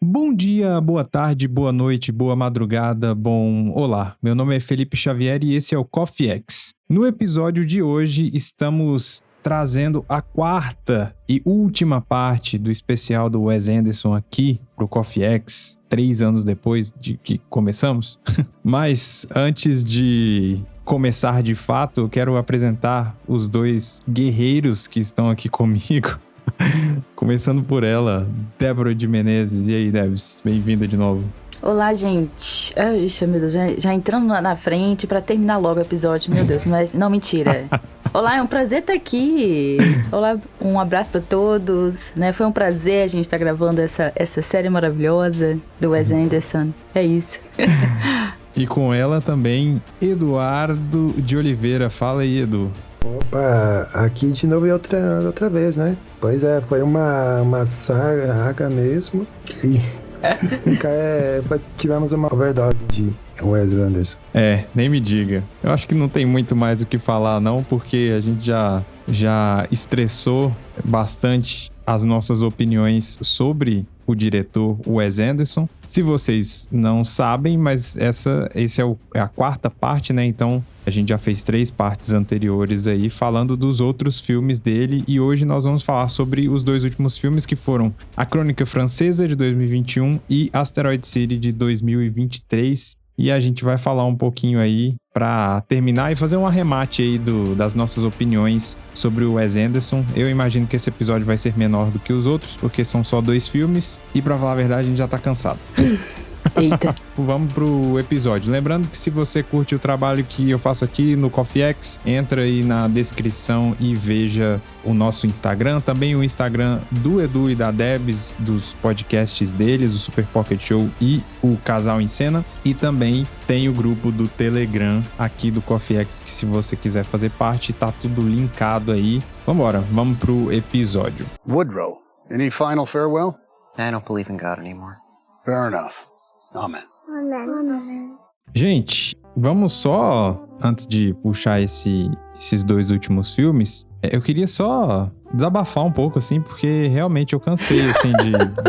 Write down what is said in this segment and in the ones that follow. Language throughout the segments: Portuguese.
Bom dia, boa tarde, boa noite, boa madrugada, olá. Meu nome é Felipe Xavier e esse é o Coffee X. No episódio de hoje estamos trazendo a quarta e última parte do especial do Wes Anderson aqui pro Coffee X, 3 anos depois de que começamos. Mas antes de começar de fato, eu quero apresentar os dois guerreiros que estão aqui comigo. Começando por ela, Débora de Menezes. E aí, Debs? Bem-vinda de novo. Olá, gente. Ixi, meu Deus, já entrando na frente pra terminar logo o episódio, meu Deus, mas não, mentira. Olá, é um prazer estar aqui. Olá, um abraço pra todos, né? Foi um prazer a gente estar gravando essa série maravilhosa do Wes Anderson. É isso. E com ela também, Eduardo de Oliveira. Fala aí, Edu. Opa, aqui de novo e outra vez, né? Pois é, foi uma saga mesmo e tivemos uma overdose de Wes Anderson. Nem me diga. Eu acho que não tem muito mais o que falar não, porque a gente já estressou bastante as nossas opiniões sobre o diretor Wes Anderson. Se vocês não sabem, mas essa é a quarta parte, né? Então, a gente já fez 3 partes anteriores aí falando dos outros filmes dele e hoje nós vamos falar sobre os 2 últimos filmes que foram A Crônica Francesa de 2021 e Asteroid City de 2023. E a gente vai falar um pouquinho aí pra terminar e fazer um arremate aí das nossas opiniões sobre o Wes Anderson. Eu imagino que esse episódio vai ser menor do que os outros, porque são só 2 filmes e pra falar a verdade a gente já tá cansado. Eita. Vamos pro episódio. Lembrando que se você curte o trabalho que eu faço aqui no Coffee X, entra aí na descrição e veja o nosso Instagram, também o Instagram do Edu e da Debs, dos podcasts deles, o Super Pocket Show e o Casal em Cena. E também tem o grupo do Telegram aqui do Coffee X, que se você quiser fazer parte, tá tudo linkado aí. Vambora, vamos pro episódio. Woodrow, any final farewell? I don't believe in God anymore. Fair enough. Amen. Amen. Gente, vamos só, antes de puxar esses 2 últimos filmes, eu queria só desabafar um pouco, assim, porque realmente eu cansei, assim,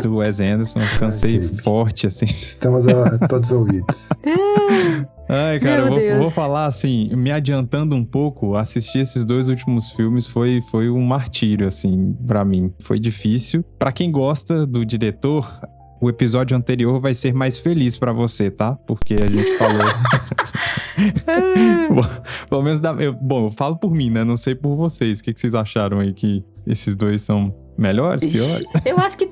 do Wes Anderson, eu cansei forte, assim. Estamos a todos ouvidos. Ai, cara, eu vou falar assim, me adiantando um pouco, assistir esses 2 últimos filmes foi um martírio, assim, pra mim. Foi difícil. Pra quem gosta do diretor, o episódio anterior vai ser mais feliz pra você, tá? Porque a gente falou... Pelo menos eu falo por mim, né? Não sei por vocês. O que vocês acharam aí? Que esses 2 são melhores, piores? Eu acho que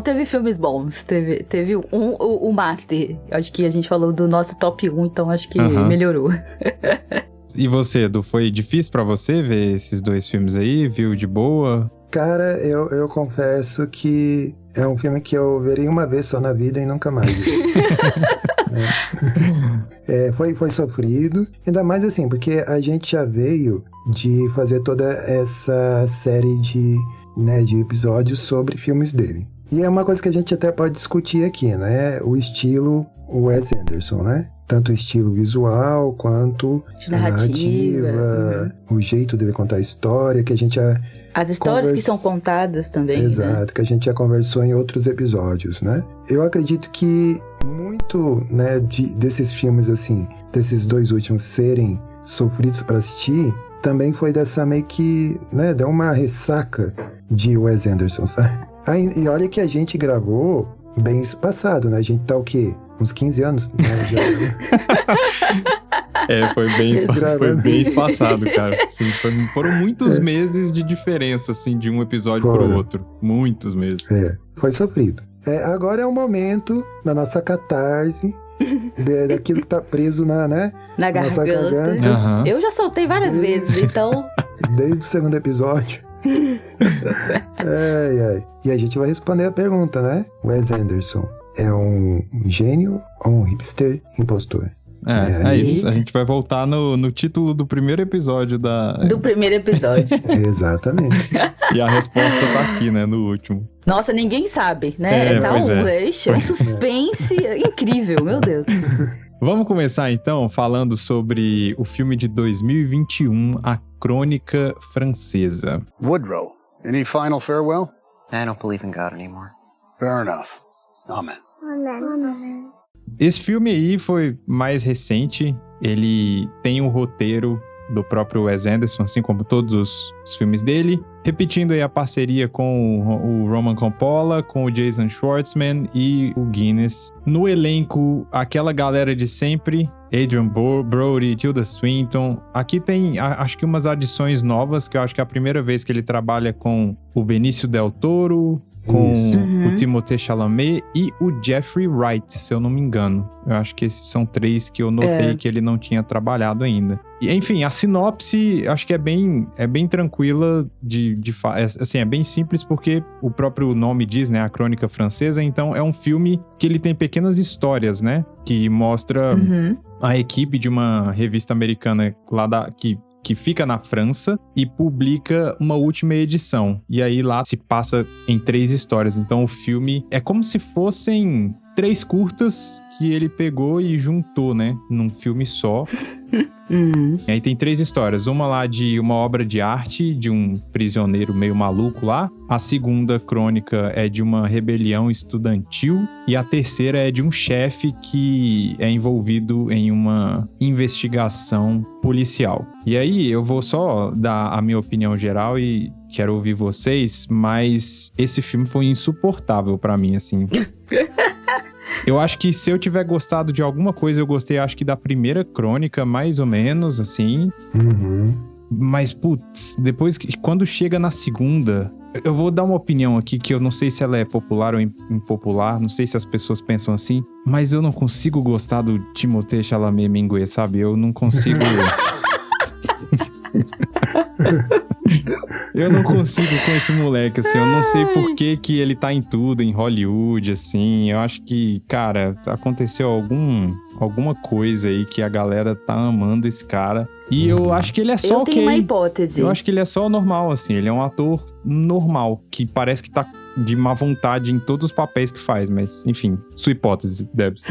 teve filmes bons. Teve o Master. Eu acho que a gente falou do nosso top 1, então acho que melhorou. E você, Edu, foi difícil pra você ver esses 2 filmes aí? Viu de boa? Cara, eu confesso que é um filme que eu verei uma vez só na vida e nunca mais. Foi sofrido, ainda mais assim, porque a gente já veio de fazer toda essa série de episódios sobre filmes dele. E é uma coisa que a gente até pode discutir aqui, né? O estilo Wes Anderson, né? Tanto o estilo visual quanto a narrativa, o jeito dele contar a história, que a gente já... As histórias que são contadas também. Exato, né? Que a gente já conversou em outros episódios, né? Eu acredito que muito, né, desses filmes, assim, desses 2 últimos serem sofridos para assistir, também foi dessa meio que, né, deu uma ressaca de Wes Anderson, sabe? E olha que a gente gravou bem isso passado, né? A gente tá o quê? Uns 15 anos, né? Foi bem espaçado, cara. Assim, foram muitos meses de diferença, assim, de um episódio pro outro. Muitos meses. Foi sofrido. Agora é o momento da nossa catarse, daquilo que tá preso na nossa garganta. Uhum. Eu já soltei várias vezes, então... Desde o 2º episódio. E a gente vai responder a pergunta, né? Wes Anderson é um gênio ou um hipster impostor? É isso. A gente vai voltar no título do primeiro episódio do primeiro episódio. Exatamente. E a resposta tá aqui, né? No último. Nossa, ninguém sabe, né? Um suspense incrível, meu Deus. Vamos começar então falando sobre o filme de 2021, A Crônica Francesa. Woodrow, any final farewell? I don't believe in God anymore. Fair enough. Amen. Esse filme aí foi mais recente. Ele tem um roteiro do próprio Wes Anderson, assim como todos os filmes dele. Repetindo aí a parceria com o Roman Coppola, com o Jason Schwartzman e o Guinness. No elenco, aquela galera de sempre. Adrian Brody, Tilda Swinton. Aqui tem, acho que umas adições novas, que eu acho que é a primeira vez que ele trabalha com o Benício Del Toro, com o Timothée Chalamet e o Jeffrey Wright, se eu não me engano. Eu acho que esses são 3 que eu notei que ele não tinha trabalhado ainda. E, enfim, a sinopse, acho que é bem tranquila assim, é bem simples porque o próprio nome diz, né, a crônica francesa. Então, é um filme que ele tem pequenas histórias, né, que mostra a equipe de uma revista americana lá que fica na França e publica uma última edição. E aí lá se passa em 3 histórias. Então o filme é como se fossem 3 curtas que ele pegou e juntou, né? Num filme só. E aí tem 3 histórias. Uma lá de uma obra de arte de um prisioneiro meio maluco lá. A segunda crônica é de uma rebelião estudantil. E a terceira é de um chefe que é envolvido em uma investigação policial. E aí eu vou só dar a minha opinião geral e quero ouvir vocês, mas esse filme foi insuportável pra mim, assim. Eu acho que se eu tiver gostado de alguma coisa, eu gostei, acho que da primeira crônica, mais ou menos, assim. Mas, putz, depois, quando chega na segunda... Eu vou dar uma opinião aqui que eu não sei se ela é popular ou impopular, não sei se as pessoas pensam assim, mas eu não consigo gostar do Timothée Chalamet Minguet, sabe? Eu não consigo... Eu não consigo com esse moleque, assim. Eu não sei por que ele tá em tudo, em Hollywood, assim. Eu acho que, cara, aconteceu alguma coisa aí que a galera tá amando esse cara. E eu acho que ele é só Eu tenho uma hipótese. Eu acho que ele é só normal, assim. Ele é um ator normal, que parece que tá de má vontade em todos os papéis que faz. Mas, enfim, sua hipótese, Debs.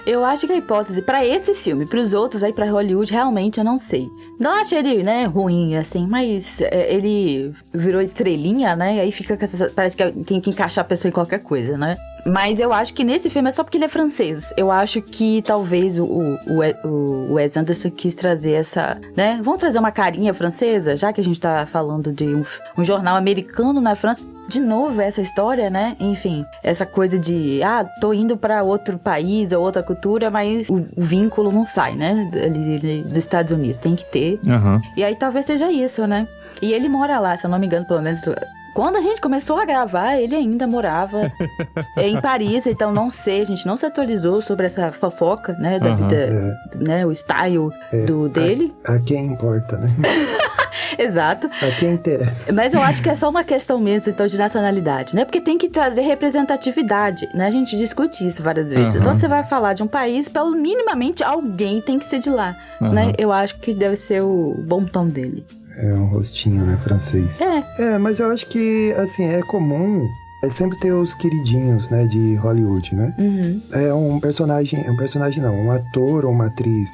Eu acho que a hipótese pra esse filme, pros outros aí, pra Hollywood, realmente eu não sei. Não acho ele, né, ruim, assim, mas ele virou estrelinha, né, aí fica com essa, parece que tem que encaixar a pessoa em qualquer coisa, né. Mas eu acho que nesse filme é só porque ele é francês. Eu acho que talvez o Wes Anderson quis trazer essa, né, vamos trazer uma carinha francesa, já que a gente tá falando de um jornal americano na França. De novo, essa história, né? Enfim, essa coisa de, tô indo pra outro país ou outra cultura, mas o vínculo não sai, né? Dos Estados Unidos, tem que ter. E aí talvez seja isso, né? E ele mora lá, se eu não me engano, pelo menos... Quando a gente começou a gravar, ele ainda morava em Paris, então não sei, a gente não se atualizou sobre essa fofoca, né? Da vida, né? O style dele. A quem importa, né? Exato. A quem interessa. Mas eu acho que é só uma questão mesmo, então, de nacionalidade, né? Porque tem que trazer representatividade, né? A gente discute isso várias vezes. Então, você vai falar de um país, pelo minimamente alguém tem que ser de lá, né? Eu acho que deve ser o bom tom dele. É um rostinho, né? Francês. Mas eu acho que, assim, é comum... sempre ter os queridinhos, né, de Hollywood, né? É um personagem não, um ator ou uma atriz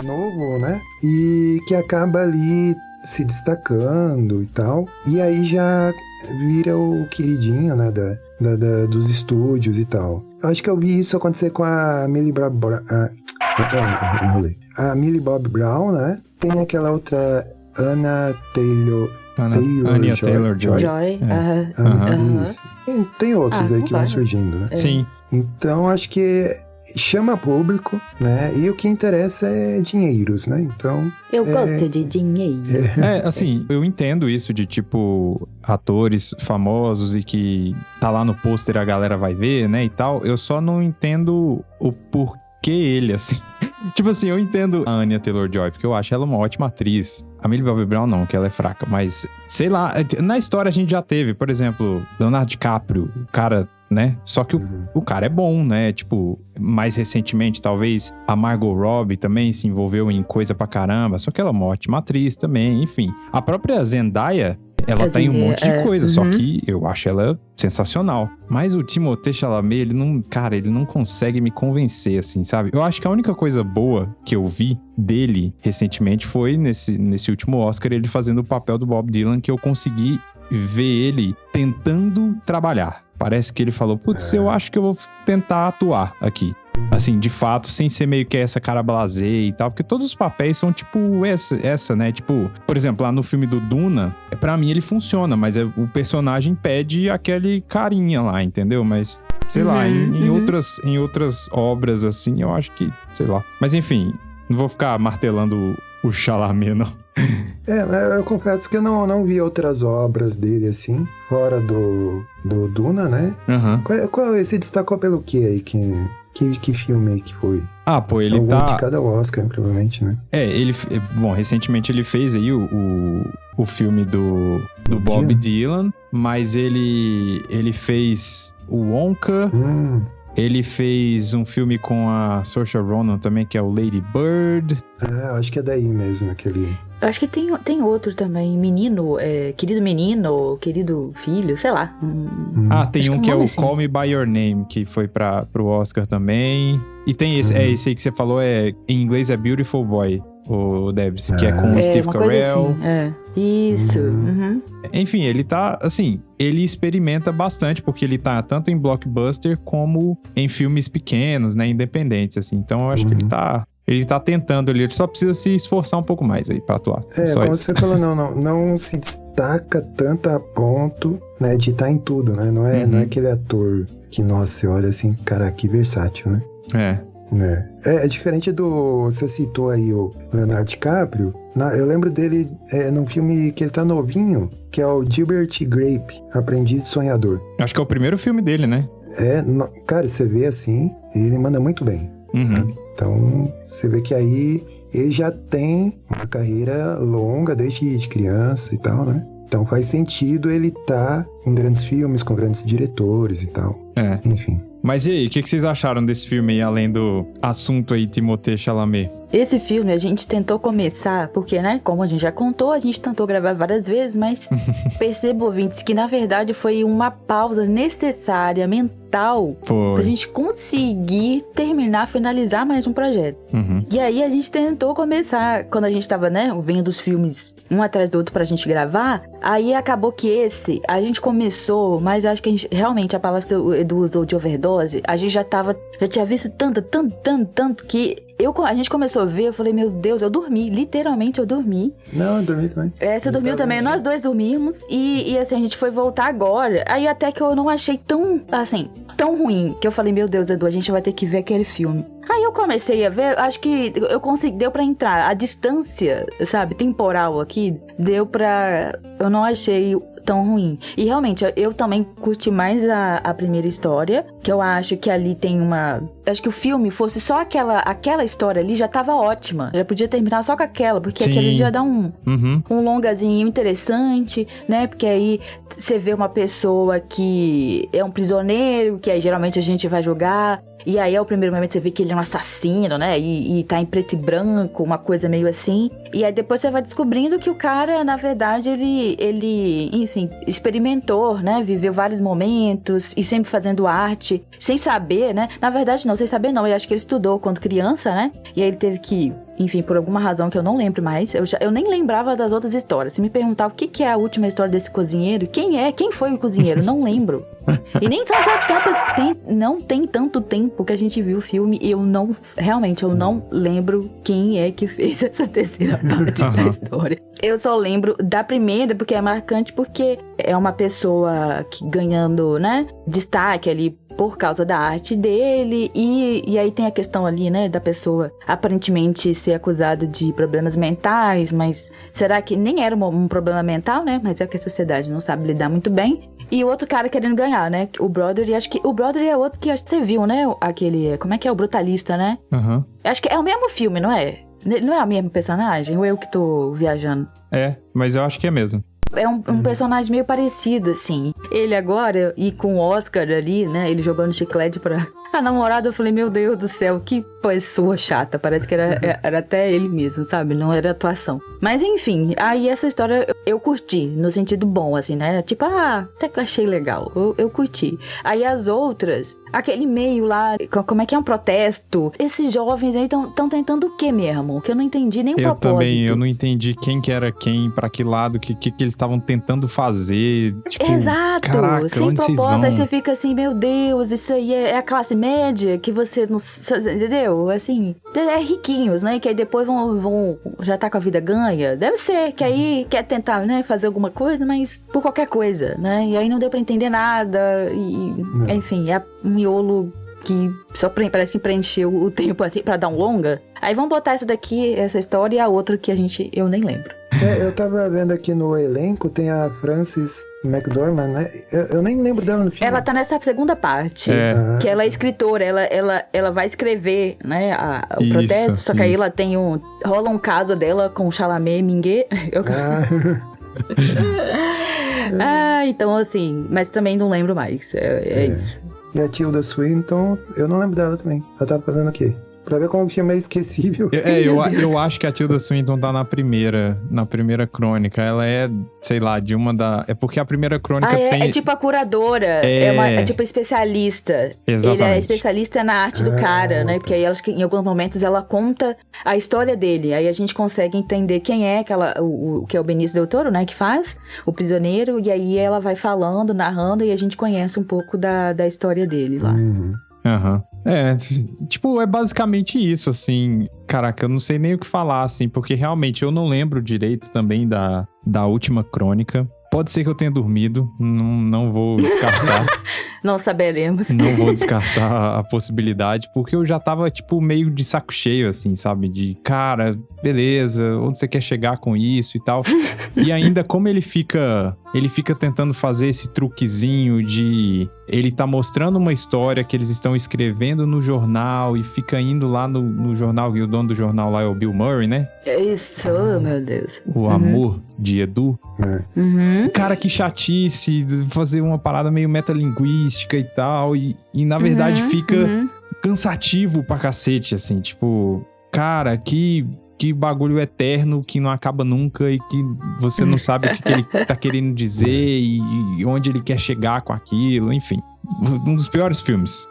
novo, né? E que acaba ali se destacando e tal. E aí já vira o queridinho, né, dos estúdios e tal. Eu acho que eu vi isso acontecer com a Millie Bobby Brown, né? Tem aquela outra Anya Taylor-Joy. Isso. E tem outros aí que vão surgindo, né? Sim. Então, acho que chama público, né? E o que interessa é dinheiros, né? Então... Eu gosto de dinheiro. Assim, eu entendo isso de, tipo, atores famosos e que tá lá no pôster a galera vai ver, né, e tal. Eu só não entendo o porquê ele, assim... Tipo assim, eu entendo a Anya Taylor-Joy, porque eu acho ela uma ótima atriz. A Millie Bobby Brown não, que ela é fraca. Mas, sei lá, na história a gente já teve, por exemplo, Leonardo DiCaprio, o cara, né? Só que o cara é bom, né? Tipo, mais recentemente, talvez, a Margot Robbie também se envolveu em coisa pra caramba. Só que ela é uma ótima atriz também, enfim. A própria Zendaya... Ela tem um monte de coisa, só que eu acho ela sensacional. Mas o Timothée Chalamet, ele não consegue me convencer, assim, sabe? Eu acho que a única coisa boa que eu vi dele recentemente foi nesse último Oscar, ele fazendo o papel do Bob Dylan, que eu consegui vê ele tentando trabalhar. Parece que ele falou, putz, eu acho que eu vou tentar atuar aqui. Assim, de fato, sem ser meio que essa cara blasé e tal. Porque todos os papéis são tipo essa, né? Tipo, por exemplo, lá no filme do Duna, pra mim ele funciona, mas o personagem pede aquele carinha lá, entendeu? Mas, sei lá, em outras obras, assim, eu acho que, sei lá. Mas enfim, não vou ficar martelando o Chalamet, não. Eu confesso que eu não vi outras obras dele, assim, fora do Duna, né? Uhum. Esse destacou pelo quê aí? Que filme aí que foi? Ah, pô, ele tá... de cada Oscar, provavelmente, né? Bom, recentemente ele fez aí o filme do Bob Dylan, mas ele fez o Wonka, ele fez um filme com a Saoirse Ronan também, que é o Lady Bird. Acho que é daí mesmo, aquele... Eu acho que tem outro também, menino, querido filho, sei lá. Tem um que é o assim. Call Me By Your Name, que foi pro Oscar também. E tem esse, esse aí que você falou, em inglês é Beautiful Boy, o Debs, que é com o Steve Carell. Assim, isso. Enfim, ele tá, assim, ele experimenta bastante, porque ele tá tanto em blockbuster como em filmes pequenos, né, independentes, assim. Então eu acho que ele tá tentando ali, ele só precisa se esforçar um pouco mais aí pra atuar. Como você falou, não se destaca tanto a ponto, né, de estar em tudo, né? Não é aquele ator que, nossa, você olha assim, cara, que versátil, né? É diferente você citou aí o Leonardo DiCaprio. Eu lembro dele num filme que ele tá novinho, que é o Gilbert Grape, Aprendiz de Sonhador. Acho que é o primeiro filme dele, né? Cara, você vê assim, ele manda muito bem, sabe? Então, você vê que aí ele já tem uma carreira longa desde criança e tal, né? Então faz sentido ele estar em grandes filmes, com grandes diretores e tal. Enfim. Mas e aí, o que vocês acharam desse filme aí, além do assunto aí Timothée Chalamet? Esse filme a gente tentou começar, porque, né, como a gente já contou, a gente tentou gravar várias vezes, mas percebo, ouvintes, que na verdade foi uma pausa necessária, mental, pra gente conseguir terminar, finalizar mais um projeto. E aí a gente tentou começar, quando a gente tava, né, vendo os filmes um atrás do outro pra gente gravar, aí acabou que a gente começou, mas acho que a gente, realmente, a palavra que o Edu usou de overdose, a gente já tinha visto tanto, que a gente começou a ver, eu falei, meu Deus, eu dormi, literalmente eu dormi. Não, eu dormi também. Você dormiu também, nós dois dormimos, e assim, a gente foi voltar agora, aí até que eu não achei tão ruim, que eu falei, meu Deus, Edu, a gente vai ter que ver aquele filme. Aí eu comecei a ver, acho que deu pra entrar, a distância, sabe, temporal aqui, eu não achei tão ruim. E realmente, eu também curti mais a primeira história, que eu acho que ali tem acho que o filme fosse só aquela história ali, já tava ótima. Já podia terminar só com aquela, porque aquele já dá um longazinho interessante, né? Porque aí você vê uma pessoa que é um prisioneiro, que aí geralmente a gente vai jogar. E aí, ao primeiro momento, você vê que ele é um assassino, né? E tá em preto e branco, uma coisa meio assim. E aí, depois você vai descobrindo que o cara, na verdade, ele enfim, experimentou, né? Viveu vários momentos e sempre fazendo arte, sem saber, né? Na verdade, não, sem saber não. Eu acho que ele estudou quando criança, né? E aí, ele teve que... Enfim, por alguma razão que eu não lembro mais, eu nem lembrava das outras histórias. Se me perguntar o que é a última história desse cozinheiro, quem foi o cozinheiro? Não lembro. E nem não tem tanto tempo que a gente viu o filme e eu não lembro quem é que fez essa terceira parte da história. Eu só lembro da primeira, porque é marcante, porque é uma pessoa ganhando, né, destaque ali por causa da arte dele, e aí tem a questão ali, né, da pessoa aparentemente ser acusada de problemas mentais, mas será que nem era um problema mental, né, mas é que a sociedade não sabe lidar muito bem. E o outro cara querendo ganhar, né, o Brother, e acho que o Brother é outro que acho que você viu, né, aquele, como é que é, o Brutalista, né? Acho que é o mesmo filme, não é? Não é o mesmo personagem, ou eu que tô viajando? Mas eu acho que é mesmo. É um personagem meio parecido, assim. Ele agora, e com o Oscar ali, né? Ele jogando chiclete pra A namorada, eu falei, meu Deus do céu, que pessoa chata. Parece que era até ele mesmo, sabe? Não era atuação. Mas enfim, aí essa história eu curti, no sentido bom, assim, né? Tipo, até que eu achei legal. Eu curti. Aí as outras, aquele meio lá, como é que é um protesto? Esses jovens aí estão tentando o quê mesmo? Que eu não entendi nem o propósito. Também, eu não entendi quem que era quem, pra que lado, que eles estavam tentando fazer. Tipo, exato, caraca, sem onde vocês propósito. vão? Aí você fica assim, meu Deus, isso aí é a classe média, que você não... Entendeu? Assim, é riquinhos, né? Que aí depois vão já tá com a vida ganha. Deve ser, que aí quer tentar, né, fazer alguma coisa, mas por qualquer coisa, né? E aí não deu pra entender nada. E, enfim, é um miolo que só parece que preencheu o tempo, assim, pra dar um longa. Aí vamos botar essa daqui, essa história, e a outra que eu nem lembro. Eu tava vendo aqui no elenco, tem a Frances McDormand, né? Eu nem lembro dela no filme. Ela tá nessa segunda parte, que ela é escritora, ela vai escrever, né, o protesto, só que aí ela tem rola um caso dela com o Chalamet Minguet. Então assim, mas também não lembro mais, é isso. E a Tilda Swinton, eu não lembro dela também. Ela tava fazendo o quê? Pra ver como o filme é esquecível. Eu acho que a Tilda Swinton tá na primeira crônica. Ela é, sei lá, de uma da... É porque a primeira crônica tem... É tipo a curadora, é tipo especialista. Exatamente. Ele é especialista na arte do cara, né? Porque aí acho que em alguns momentos ela conta a história dele. Aí a gente consegue entender quem é o que é o Benício Del Toro, né? Que faz o prisioneiro. E aí ela vai falando, narrando, e a gente conhece um pouco da história dele lá. Aham. Tipo, é basicamente isso, assim. Caraca, eu não sei nem o que falar, assim, porque realmente eu não lembro direito também da última crônica. Pode ser que eu tenha dormido, não vou descartar. Não saberemos. Não vou descartar a possibilidade, porque eu já tava, tipo, meio de saco cheio, assim, sabe? De, cara, beleza, onde você quer chegar com isso e tal. E ainda, como ele fica tentando fazer esse truquezinho de... Ele tá mostrando uma história que eles estão escrevendo no jornal e fica indo lá no jornal, e o dono do jornal lá é o Bill Murray, né? Isso, meu Deus. O amor de Edu. Cara, que chatice, fazer uma parada meio metalinguística e tal, e na verdade fica cansativo pra cacete, assim, tipo, cara, que bagulho eterno que não acaba nunca e que você não sabe o que ele tá querendo dizer e onde ele quer chegar com aquilo, enfim. Um dos piores filmes.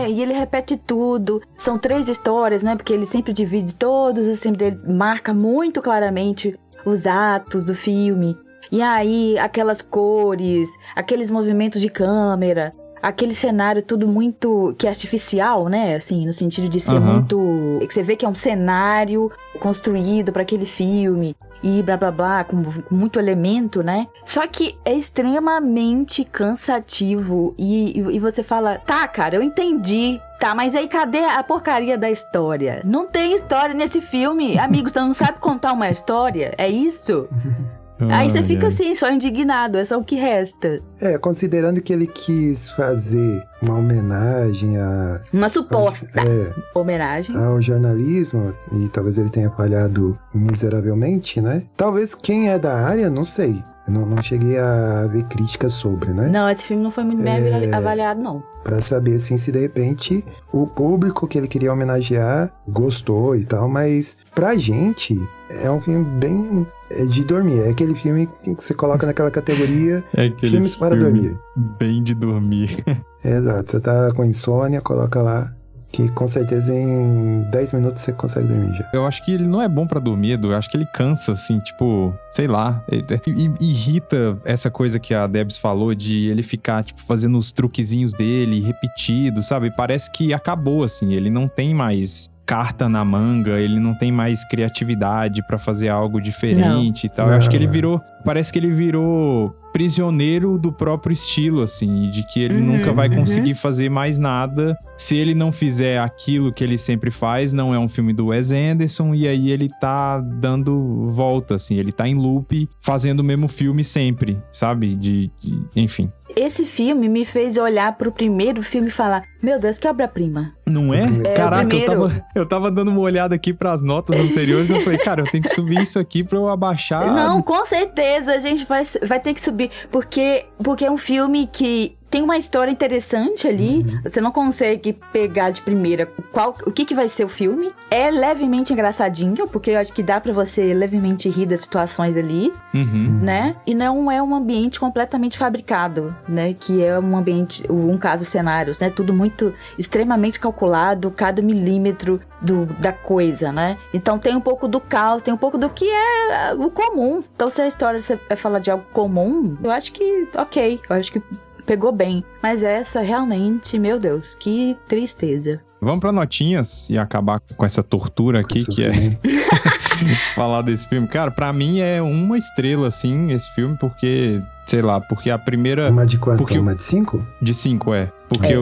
E ele repete tudo. São 3 histórias, né? Porque ele sempre divide todos, o filme dele marca muito claramente os atos do filme. E aí, aquelas cores, aqueles movimentos de câmera, aquele cenário tudo muito... que é artificial, né? Assim, no sentido de ser muito... que você vê que é um cenário construído para aquele filme. E blá blá blá, com muito elemento, né? Só que é extremamente cansativo. E você fala, tá, cara, eu entendi. Tá, mas aí cadê a porcaria da história? Não tem história nesse filme. Amigos, você não sabe contar uma história? É isso? Aí você fica assim, só indignado, é só o que resta. Considerando que ele quis fazer uma homenagem a... Uma suposta homenagem ao jornalismo, e talvez ele tenha falhado miseravelmente, né? Talvez quem é da área, não sei. Eu não cheguei a ver críticas sobre, né? Não, esse filme não foi muito bem avaliado, não. Pra saber, assim, se de repente o público que ele queria homenagear gostou e tal, mas pra gente é um filme bem de dormir. É aquele filme que você coloca naquela categoria filmes para dormir. Bem de dormir. Exato, você tá com insônia, coloca lá, que com certeza em 10 minutos você consegue dormir já. Eu acho que ele não é bom pra dormir, Edu. Eu acho que ele cansa, assim, tipo, sei lá. Irrita essa coisa que a Debs falou de ele ficar, tipo, fazendo os truquezinhos dele, repetido, sabe? Parece que acabou, assim. Ele não tem mais carta na manga, ele não tem mais criatividade pra fazer algo diferente e tal. Eu acho que ele virou... Parece que ele virou prisioneiro do próprio estilo, assim, de que ele nunca vai conseguir fazer mais nada se ele não fizer aquilo que ele sempre faz. Não é um filme do Wes Anderson, e aí ele tá dando volta, assim, ele tá em loop, fazendo o mesmo filme sempre, sabe? Enfim. Esse filme me fez olhar pro primeiro filme e falar, meu Deus, que obra-prima. Não é? Caraca, eu tava dando uma olhada aqui pras notas anteriores, eu falei, cara, eu tenho que subir isso aqui pra eu abaixar. Não, com certeza, a gente vai ter que subir, porque é um filme que tem uma história interessante ali. Você não consegue pegar de primeira o que vai ser o filme. É levemente engraçadinho, porque eu acho que dá pra você levemente rir das situações ali, né? E não é um ambiente completamente fabricado, né? Que é um ambiente, um caso, cenários, né? Tudo muito extremamente calculado, cada milímetro da coisa, né? Então tem um pouco do caos, tem um pouco do que é o comum. Então se a história você vai falar de algo comum, eu acho que ok, eu acho que pegou bem. Mas essa realmente, meu Deus, que tristeza. Vamos pra notinhas e acabar com essa tortura aqui, que é falar desse filme. Cara, pra mim é uma estrela, assim, esse filme, porque, sei lá, porque a primeira... Uma de quanto? Porque Uma de 5? De 5, é. Porque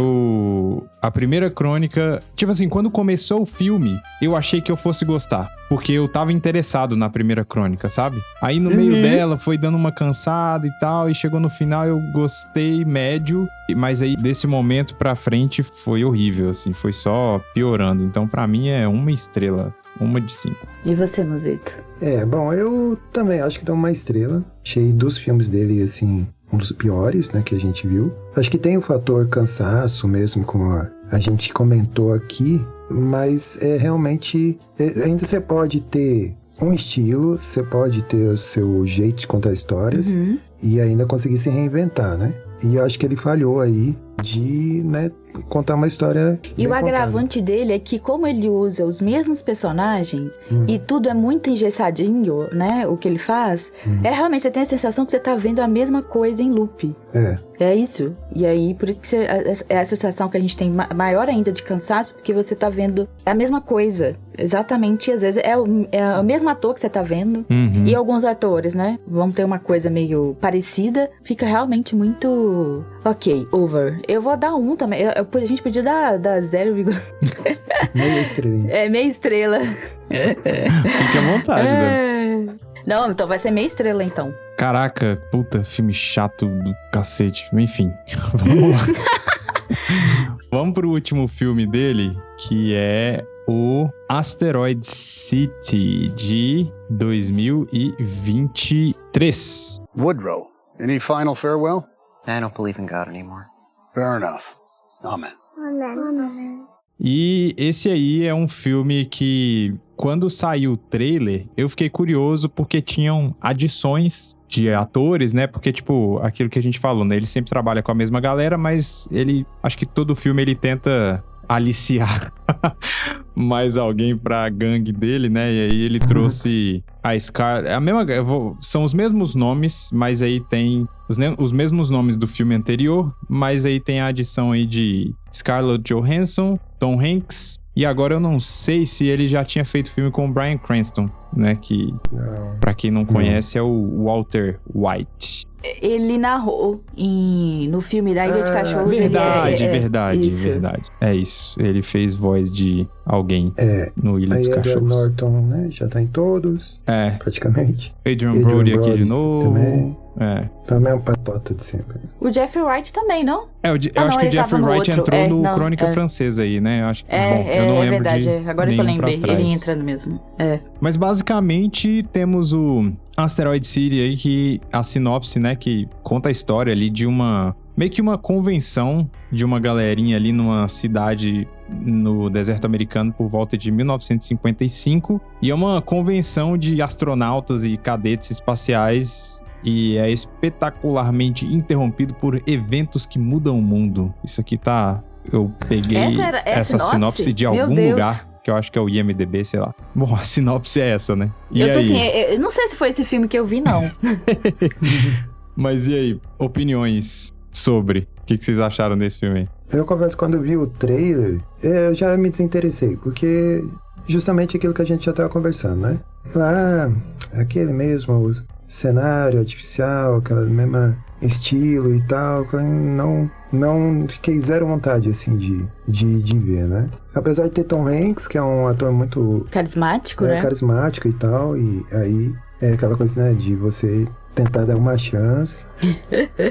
a primeira crônica... Tipo assim, quando começou o filme, eu achei que eu fosse gostar. Porque eu tava interessado na primeira crônica, sabe? Aí no meio dela foi dando uma cansada e tal. E chegou no final eu gostei médio. Mas aí desse momento pra frente foi horrível, assim. Foi só piorando. Então pra mim é uma estrela. Uma de 5. E você, Muzito? Bom, eu também acho que dá uma estrela. Achei dos filmes dele, assim, um dos piores, né, que a gente viu. Acho que tem o fator cansaço mesmo, como a gente comentou aqui, mas realmente, ainda você pode ter um estilo, você pode ter o seu jeito de contar histórias e ainda conseguir se reinventar, né? E eu acho que ele falhou aí de, né, contar uma história E o agravante contada. dele é que, como ele usa os mesmos personagens e tudo é muito engessadinho, né? O que ele faz, realmente você tem a sensação que você tá vendo a mesma coisa em loop. É isso. E aí, por isso que é a sensação que a gente tem maior ainda de cansaço, porque você tá vendo a mesma coisa. Exatamente, às vezes é o mesmo ator que você tá vendo. E alguns atores, né? Vão ter uma coisa meio parecida. Fica realmente muito... Ok, over. Eu vou dar 1 também. A gente podia dar 0, meia estrelinha. meia estrela. Fique à vontade, né? Não, então vai ser meia estrela, então. Caraca, puta, filme chato do cacete. Enfim, vamos lá. Vamos pro último filme dele, que é o Asteroid City, de 2023. Woodrow, any final farewell? I don't believe in God anymore. Fair enough. Amen. E esse aí é um filme que, quando saiu o trailer, eu fiquei curioso porque tinham adições de atores, né? Porque, tipo, aquilo que a gente falou, né? Ele sempre trabalha com a mesma galera, mas acho que todo filme ele tenta aliciar mais alguém pra gangue dele, né? E aí ele trouxe a Scar... São os mesmos nomes, mas aí tem os mesmos nomes do filme anterior, mas aí tem a adição aí de Scarlett Johansson, Tom Hanks, e agora eu não sei se ele já tinha feito filme com o Bryan Cranston, né? Que, pra quem não conhece, é o Walter White. Ele narrou no filme da Ilha de Cachorros. Verdade. Isso. É isso. Ele fez voz de alguém no Ilha dos Cachorros. Edward Norton, né? Já tá em todos. Praticamente. Adrian Brody aqui de novo. Também. Também é um patota de sempre. O Jeffrey Wright também, não? Eu acho que o Jeffrey Wright entrou no Crônica Francesa aí, né? Eu acho que, eu não lembro verdade. Agora que eu lembrei, ele entra mesmo. Mas basicamente temos o Asteroid City aí, que a sinopse, né, que conta a história ali de meio que uma convenção de uma galerinha ali numa cidade no deserto americano por volta de 1955. E é uma convenção de astronautas e cadetes espaciais e é espetacularmente interrompido por eventos que mudam o mundo. Isso aqui eu peguei essa sinopse de algum lugar, que eu acho que é o IMDb, sei lá. Bom, a sinopse é essa, né? Eu tô assim, eu não sei se foi esse filme que eu vi, não. Mas e aí, opiniões sobre? O que vocês acharam desse filme aí? Eu confesso, quando eu vi o trailer, eu já me desinteressei, porque justamente aquilo que a gente já tava conversando, né? Aquele mesmo cenário artificial, aquela mesma estilo e tal, não fiquei zero vontade, assim, de ver, né? Apesar de ter Tom Hanks, que é um ator muito... carismático, né? Carismático e tal, e aí é aquela coisa, né, de você tentar dar uma chance,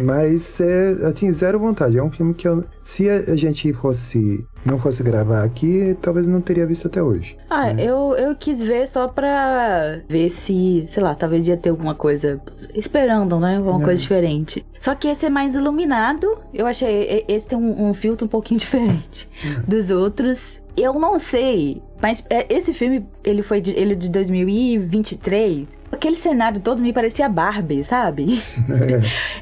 mas assim, zero vontade. É um filme que se a gente fosse não fosse gravar aqui, talvez não teria visto até hoje. Eu quis ver só pra ver se, sei lá, talvez ia ter alguma coisa, esperando, né, alguma coisa diferente. Só que esse é mais iluminado, eu achei, esse tem um filtro um pouquinho diferente dos outros. Eu não sei, mas esse filme, ele é de 2023. Aquele cenário todo me parecia Barbie, sabe?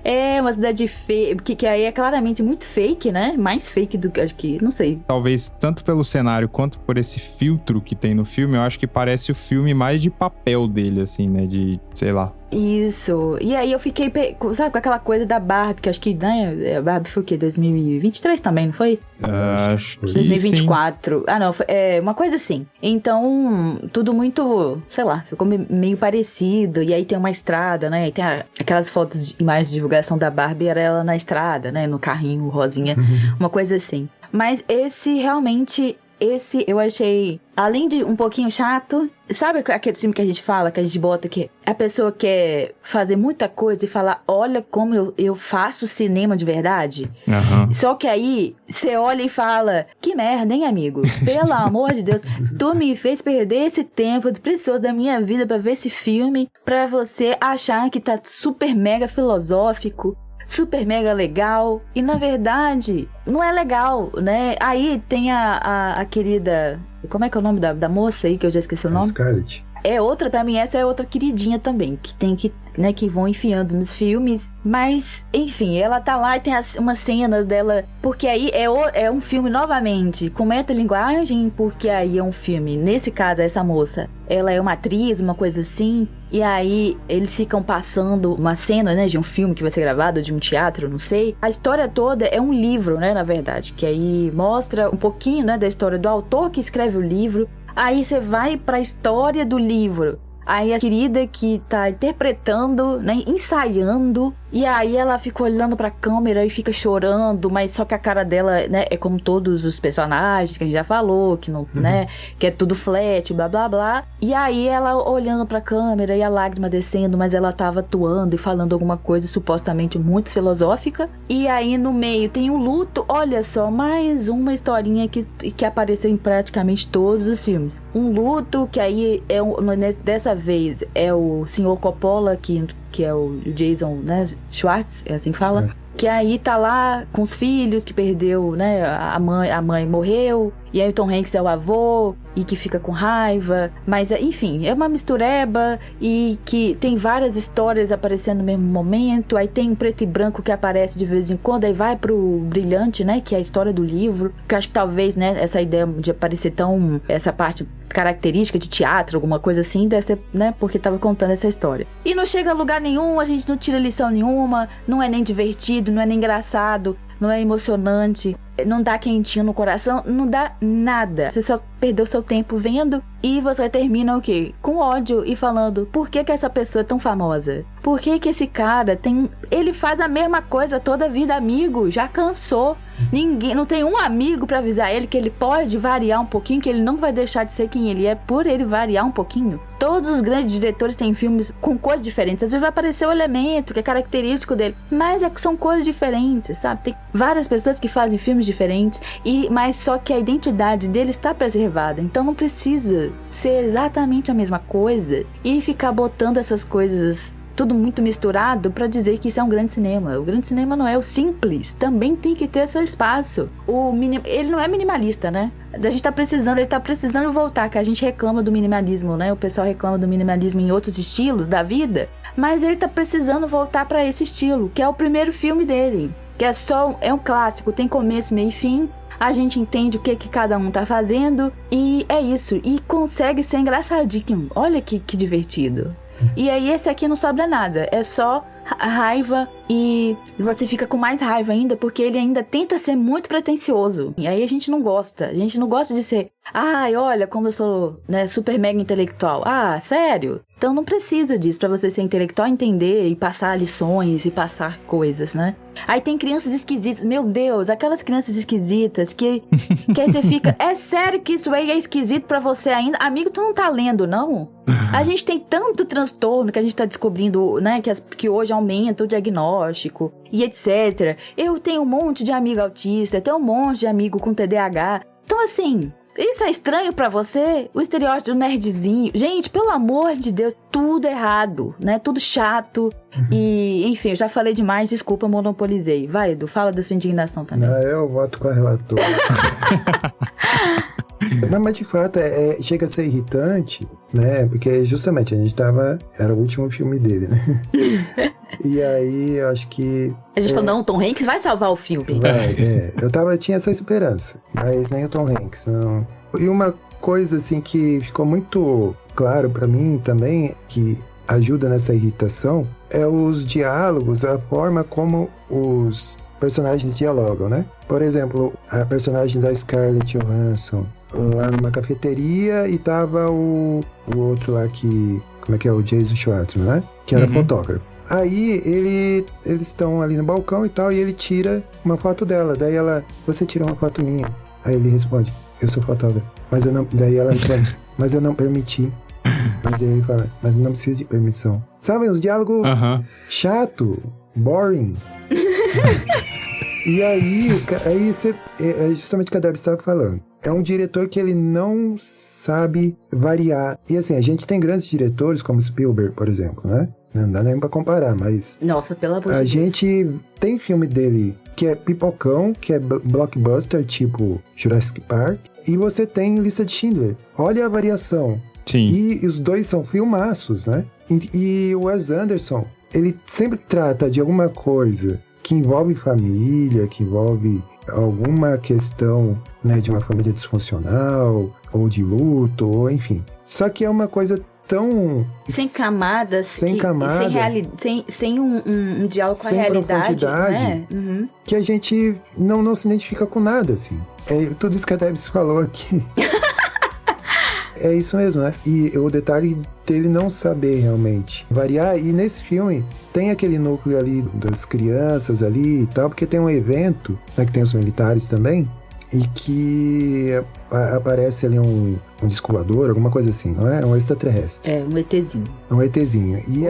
É uma cidade feia, que aí é claramente muito fake, né? Mais fake do que, acho que, não sei. Talvez tanto pelo cenário quanto por esse filtro que tem no filme, eu acho que parece o filme mais de papel dele, assim, né? De, sei lá. Isso. E aí eu fiquei, sabe, com aquela coisa da Barbie, que acho que, né? A Barbie foi o quê? 2023 também, não foi? Acho que 2024. Sim. Ah, não, foi uma coisa assim. Então, tudo muito, sei lá, ficou meio parecido. E aí tem uma estrada, né? E tem aquelas fotos, imagens de divulgação da Barbie, era ela na estrada, né? No carrinho, rosinha, uma coisa assim. Mas esse eu achei, além de um pouquinho chato, sabe aquele filme que a gente fala, que a gente bota que a pessoa quer fazer muita coisa e falar, olha como eu faço cinema de verdade? Só que aí, você olha e fala, que merda, hein, amigo? Pelo amor de Deus, tu me fez perder esse tempo precioso da minha vida pra ver esse filme, pra você achar que tá super mega filosófico, super mega legal, e na verdade não é legal, né? Aí tem a querida, como é que é o nome da moça aí, que eu já esqueci o nome? Scarlett. É outra, pra mim essa é outra queridinha também, que tem que, né, que vão enfiando nos filmes, mas enfim, ela tá lá e tem umas cenas dela, porque aí é um filme novamente, com metalinguagem, porque aí é um filme, nesse caso essa moça, ela é uma atriz, uma coisa assim, e aí eles ficam passando uma cena, né, de um filme que vai ser gravado, de um teatro, não sei. A história toda é um livro, né, na verdade, que aí mostra um pouquinho, né, da história do autor que escreve o livro. Aí você vai pra história do livro. Aí a querida que tá interpretando, né, ensaiando, e aí ela fica olhando pra câmera e fica chorando, mas só que a cara dela, né, é como todos os personagens que a gente já falou, que não, né, que é tudo flat, blá blá blá. E aí ela olhando pra câmera e a lágrima descendo, mas ela tava atuando e falando alguma coisa supostamente muito filosófica. E aí no meio tem o luto, olha só, mais uma historinha que apareceu em praticamente todos os filmes. Um luto que aí dessa vez é o Sr. Coppola, que é o Jason, né, Schwartz, é assim que fala, que aí tá lá com os filhos, que perdeu, né, a mãe morreu, e aí o Tom Hanks é o avô, e que fica com raiva, mas enfim, é uma mistureba, e que tem várias histórias aparecendo no mesmo momento, aí tem um preto e branco que aparece de vez em quando, aí vai pro brilhante, né, que é a história do livro, que eu acho que talvez, né, essa ideia de aparecer tão, essa parte característica de teatro, alguma coisa assim, deve ser, né, porque tava contando essa história. E não chega a lugar nenhum, a gente não tira lição nenhuma, não é nem divertido, não é nem engraçado, não é emocionante, não dá quentinho no coração, não dá nada. Você só perdeu seu tempo vendo e você termina o quê? Com ódio e falando, por que essa pessoa é tão famosa? Por que esse cara ele faz a mesma coisa toda a vida, amigo? Já cansou. Ninguém, não tem um amigo pra avisar ele que ele pode variar um pouquinho, que ele não vai deixar de ser quem ele é por ele variar um pouquinho. Todos os grandes diretores têm filmes com coisas diferentes. Às vezes vai aparecer o elemento que é característico dele, mas são coisas diferentes, sabe? Tem várias pessoas que fazem filmes diferentes, mas só que a identidade dele está preservada. Então não precisa ser exatamente a mesma coisa e ficar botando essas coisas tudo muito misturado pra dizer que isso é um grande cinema. O grande cinema não é o simples, também tem que ter seu espaço. Ele não é minimalista, né? Ele tá precisando voltar, que a gente reclama do minimalismo, né? O pessoal reclama do minimalismo em outros estilos da vida, mas ele tá precisando voltar pra esse estilo, que é o primeiro filme dele, que é um clássico, tem começo, meio e fim. A gente entende o que cada um tá fazendo e é isso, e consegue ser engraçadinho. Olha que divertido. E aí esse aqui não sobra nada, é só raiva e você fica com mais raiva ainda porque ele ainda tenta ser muito pretensioso. E aí a gente não gosta de ser, ai, olha como eu sou, né, super mega intelectual. Ah, sério? Então não precisa disso pra você ser intelectual, entender e passar lições e passar coisas, né? Aí tem crianças esquisitas, meu Deus, aquelas crianças esquisitas que aí você fica, é sério que isso aí é esquisito pra você ainda? Amigo, tu não tá lendo, não? A gente tem tanto transtorno que a gente tá descobrindo, né, que hoje aumenta o diagnóstico, diagnóstico e etc. Eu tenho um monte de amigo autista, tenho um monte de amigo com TDAH. Então, assim, isso é estranho pra você? O estereótipo do nerdzinho. Gente, pelo amor de Deus, tudo errado, né? Tudo chato. E, enfim, eu já falei demais, desculpa, monopolizei. Vai, Edu, fala da sua indignação também. Não, eu voto com a relatora. Não, mas de fato, chega a ser irritante, né? Porque justamente a gente era o último filme dele, né? E aí, eu acho que... A gente falou, não, o Tom Hanks vai salvar o filme. Eu tinha essa esperança, mas nem o Tom Hanks, não. E uma coisa, assim, que ficou muito claro pra mim também, que ajuda nessa irritação, é os diálogos, a forma como os personagens dialogam, né? Por exemplo, a personagem da Scarlett Johansson lá numa cafeteria e tava o outro lá que... Como é que é? O Jason Schwartzman, né? Que era fotógrafo. Aí eles estão ali no balcão e tal, e ele tira uma foto dela. Daí ela, você tirou uma foto minha. Aí ele responde, eu sou fotógrafo. Mas eu não... Daí ela responde, mas eu não permiti. Mas aí ele fala, mas eu não preciso de permissão. Sabe, uns diálogos chato, boring. E aí você, é justamente o que a Debbie estava falando. É um diretor que ele não sabe variar. E assim, a gente tem grandes diretores como Spielberg, por exemplo, né? Não dá nem pra comparar, mas... Nossa, pelo amor de Deus. A gente tem filme dele que é pipocão, que é blockbuster, tipo Jurassic Park. E você tem Lista de Schindler. Olha a variação. Sim. E os dois são filmaços, né? E o Wes Anderson, ele sempre trata de alguma coisa que envolve família, que envolve alguma questão, né, de uma família disfuncional, ou de luto, ou enfim. Só que é uma coisa tão... Sem camadas. Sem camada. Sem um diálogo com a realidade. Né? Que a gente não se identifica com nada, assim. É tudo isso que a Debs falou aqui. É isso mesmo, né? E o detalhe dele não saber realmente variar. E nesse filme tem aquele núcleo ali das crianças ali e tal, porque tem um evento, né, que tem os militares também, e que aparece ali um disco voador, alguma coisa assim, não é? Um extraterrestre. É, um ETzinho. Um ETzinho. E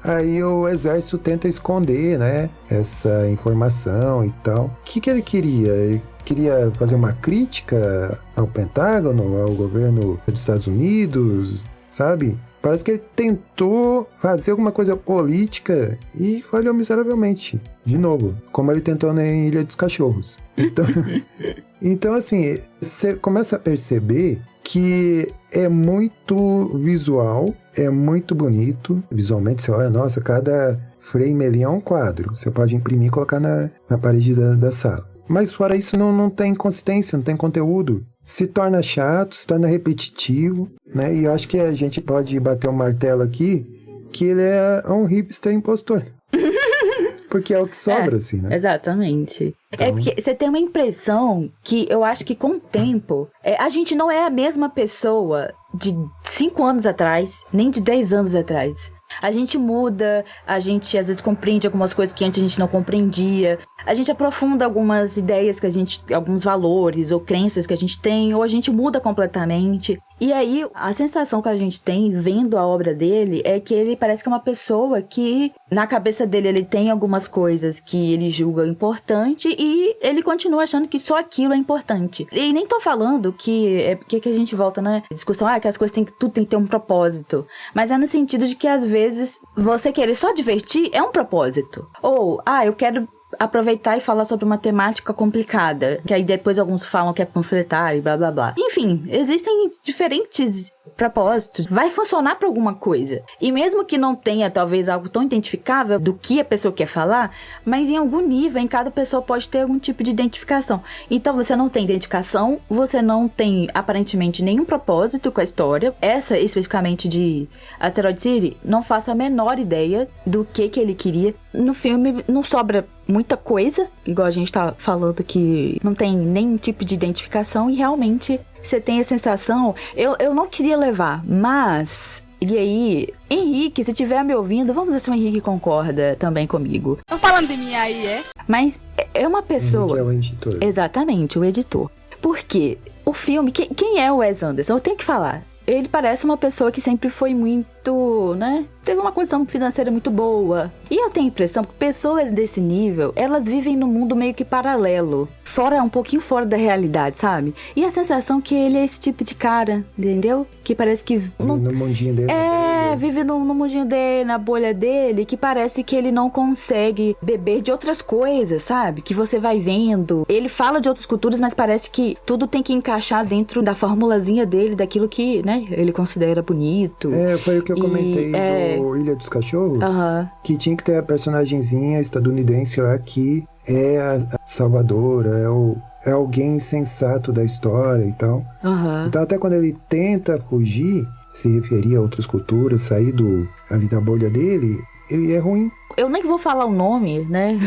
aí o exército tenta esconder, né, essa informação e tal. O que ele queria? Ele queria fazer uma crítica ao Pentágono, ao governo dos Estados Unidos, sabe? Parece que ele tentou fazer alguma coisa política e falhou miseravelmente. De novo, como ele tentou na Ilha dos Cachorros. Então assim, você começa a perceber que é muito visual, é muito bonito. Visualmente você olha, nossa, cada frame ali é um quadro. Você pode imprimir e colocar na parede da sala. Mas fora isso não tem consistência, não tem conteúdo. Se torna chato, se torna repetitivo, né? E eu acho que a gente pode bater um martelo aqui que ele é um hipster impostor. Porque é o que sobra, assim, né? Exatamente. Então... É porque você tem uma impressão que eu acho que com o tempo, a gente não é a mesma pessoa de 5 anos atrás, nem de 10 anos atrás. A gente muda, a gente às vezes compreende algumas coisas que antes a gente não compreendia. A gente aprofunda algumas ideias que alguns valores ou crenças que a gente tem, ou a gente muda completamente. E aí, a sensação que a gente tem vendo a obra dele é que ele parece que é uma pessoa que, na cabeça dele, ele tem algumas coisas que ele julga importante e ele continua achando que só aquilo é importante. E nem tô falando que é porque que a gente volta na discussão, que as coisas tudo tem que ter um propósito. Mas é no sentido de que, às vezes, você querer só divertir é um propósito. Ou, eu quero aproveitar e falar sobre uma temática complicada, que aí depois alguns falam que é panfletário e blá blá blá. Enfim, existem diferentes propósitos, vai funcionar para alguma coisa. E mesmo que não tenha talvez algo tão identificável do que a pessoa quer falar, mas em algum nível, em cada pessoa pode ter algum tipo de identificação. Então você não tem identificação, você não tem aparentemente nenhum propósito com a história. Essa especificamente de Asteroid City, não faço a menor ideia do que ele queria. No filme não sobra muita coisa, igual a gente tá falando que não tem nenhum tipo de identificação e realmente você tem a sensação, eu não queria levar, mas... E aí, Henrique, se estiver me ouvindo, vamos ver se o Henrique concorda também comigo. Estão falando de mim aí, é? Mas é uma pessoa... Henrique é o editor. Exatamente, o editor. Porque o filme... Quem é o Wes Anderson? Eu tenho que falar. ele parece uma pessoa que sempre foi muito, né? Teve uma condição financeira muito boa. E eu tenho a impressão que pessoas desse nível, elas vivem num mundo meio que paralelo. Um pouquinho fora da realidade, sabe? E a sensação que ele é esse tipo de cara, entendeu? Que parece que... No mundinho dele. Vive no mundinho dele, na bolha dele, que parece que ele não consegue beber de outras coisas, sabe? Que você vai vendo. Ele fala de outras culturas, mas parece que tudo tem que encaixar dentro da formulazinha dele, daquilo que, né, ele considera bonito. Foi o que eu comentei do Ilha dos Cachorros, que tinha que ter a personagenzinha estadunidense lá que é a salvadora, é alguém sensato da história e tal. Então até quando ele tenta fugir, se referir a outras culturas, sair ali da bolha dele, ele é ruim. Eu nem vou falar o nome, né,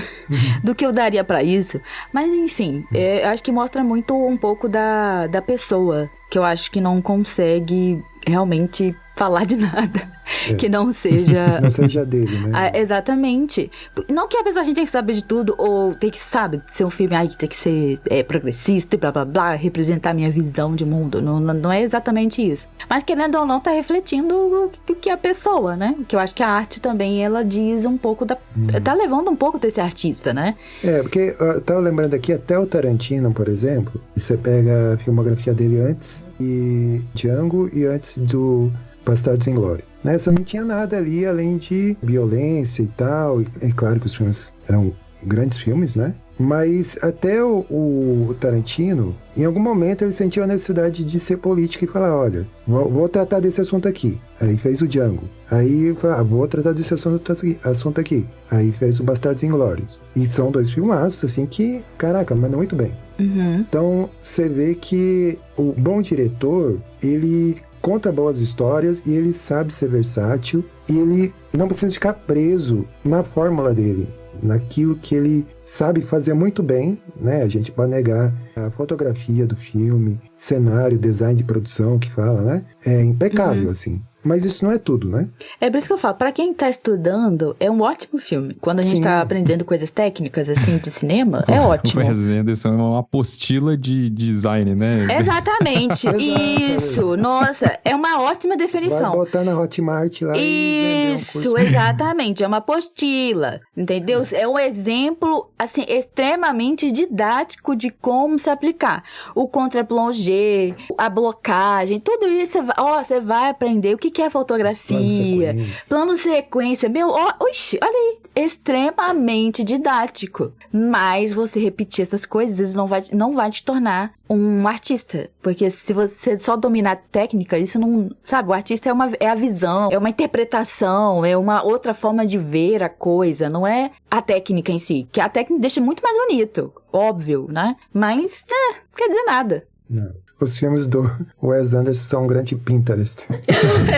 do que eu daria pra isso, mas enfim, eu acho que mostra muito um pouco da pessoa, que eu acho que não consegue realmente falar de nada que não seja... Não seja dele, né? Exatamente. Não que a pessoa, a gente tem que saber de tudo, ou tem que, sabe, ser um filme que tem que ser progressista e blá blá blá, representar a minha visão de mundo. Não é exatamente isso. Mas querendo ou não, tá refletindo o que é a pessoa, né? Que eu acho que a arte também, ela diz um pouco tá levando um pouco desse artista, né? Porque eu tava lembrando aqui, até o Tarantino, por exemplo, você pega a filmografia dele antes de Django e antes do Bastardos sem Glória. Você não tinha nada ali além de violência e tal. É claro que os filmes eram grandes filmes, né? Mas até o Tarantino, em algum momento ele sentiu a necessidade de ser político e falar, olha, vou tratar desse assunto aqui. Aí fez o Django. Aí, vou tratar desse assunto aqui. Aí fez o Bastardos Inglórios. E são 2 filmaços, assim, que, caraca, mas não muito bem. Então, você vê que o bom diretor, ele conta boas histórias e ele sabe ser versátil e ele não precisa ficar preso na fórmula dele, naquilo que ele sabe fazer muito bem, né? A gente pode negar a fotografia do filme, cenário, design de produção que fala, né? É impecável, assim. Mas isso não é tudo, né? É por isso que eu falo, pra quem tá estudando, é um ótimo filme. Quando a gente tá aprendendo coisas técnicas, assim, de cinema, é ótimo. O Wes Anderson é uma apostila de design, né? Exatamente. Isso. Nossa, é uma ótima definição. Vai botar na Hotmart lá e vender um curso. Exatamente. É uma apostila, entendeu? É um exemplo, assim, extremamente didático de como se aplicar. O contra-plongé, a blocagem, tudo isso, você vai aprender o que é fotografia, plano sequência, oxi, olha aí, extremamente didático. Mas você repetir essas coisas não vai te tornar um artista, porque se você só dominar a técnica, isso não, sabe, o artista é a visão, é uma interpretação, é uma outra forma de ver a coisa, não é a técnica em si, que a técnica deixa muito mais bonito, óbvio, né, mas, não quer dizer nada. Não. Os filmes do Wes Anderson são um grande Pinterest.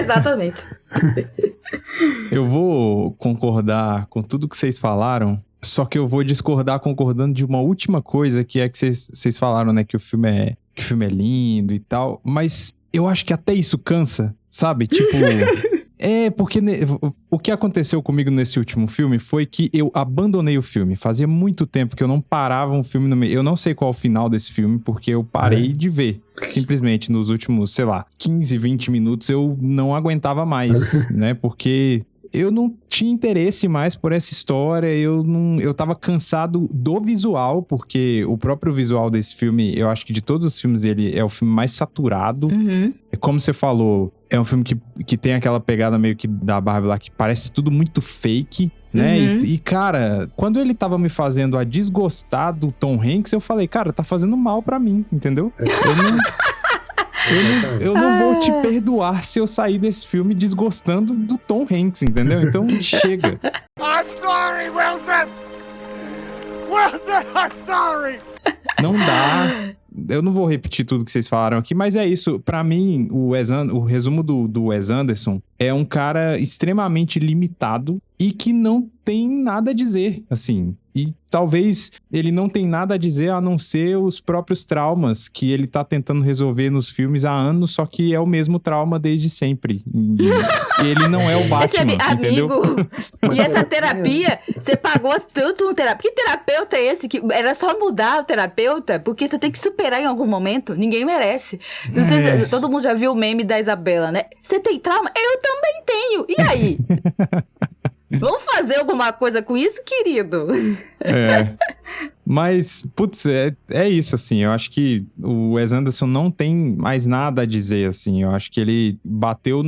Exatamente. Eu vou concordar com tudo que vocês falaram, só que eu vou discordar concordando de uma última coisa, que é que vocês falaram, né, que o filme é lindo e tal, mas eu acho que até isso cansa, sabe? Tipo... porque o que aconteceu comigo nesse último filme foi que eu abandonei o filme. Fazia muito tempo que eu não parava um filme no meio. Eu não sei qual é o final desse filme, porque eu parei de ver. Simplesmente nos últimos, 15, 20 minutos eu não aguentava mais, né? Porque eu não tinha interesse mais por essa história, eu tava cansado do visual, porque o próprio visual desse filme, eu acho que de todos os filmes dele, é o filme mais saturado. Como você falou, é um filme que tem aquela pegada meio que da Barbie lá, que parece tudo muito fake, né? E, cara, quando ele tava me fazendo a desgostar do Tom Hanks, eu falei, cara, tá fazendo mal pra mim, entendeu? Eu não vou te perdoar se eu sair desse filme desgostando do Tom Hanks, entendeu? Então, chega. I'm sorry, Wilson! Wilson, I'm sorry! Não dá. Eu não vou repetir tudo que vocês falaram aqui, mas é isso. Pra mim, o resumo do Wes Anderson é um cara extremamente limitado e que não tem nada a dizer, assim. E talvez ele não tenha nada a dizer a não ser os próprios traumas que ele tá tentando resolver nos filmes há anos, só que é o mesmo trauma desde sempre. E ele não é o Batman, entendeu? E essa terapia, você pagou tanto um terapia. Que terapeuta é esse? Que era só mudar o terapeuta? Porque você tem que superar em algum momento. Ninguém merece. Não sei se todo mundo já viu o meme da Isabela, né? Você tem trauma? Eu também tenho. E aí? Vamos fazer alguma coisa com isso, querido? Mas, putz, é isso, assim. Eu acho que o Wes Anderson não tem mais nada a dizer, assim. Eu acho que ele bateu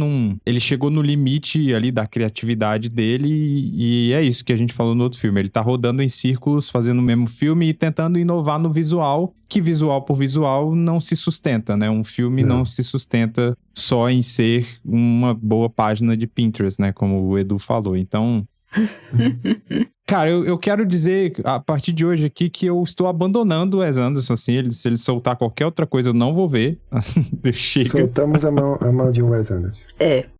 ele chegou no limite ali da criatividade dele e é isso que a gente falou no outro filme. Ele tá rodando em círculos, fazendo o mesmo filme e tentando inovar no visual, que visual por visual não se sustenta, né? Um filme não se sustenta só em ser uma boa página de Pinterest, né? Como o Edu falou. Então... Cara, eu quero dizer, a partir de hoje aqui, que eu estou abandonando o Wes Anderson, assim, se ele soltar qualquer outra coisa, eu não vou ver. Chega. Soltamos a mão de Wes Anderson.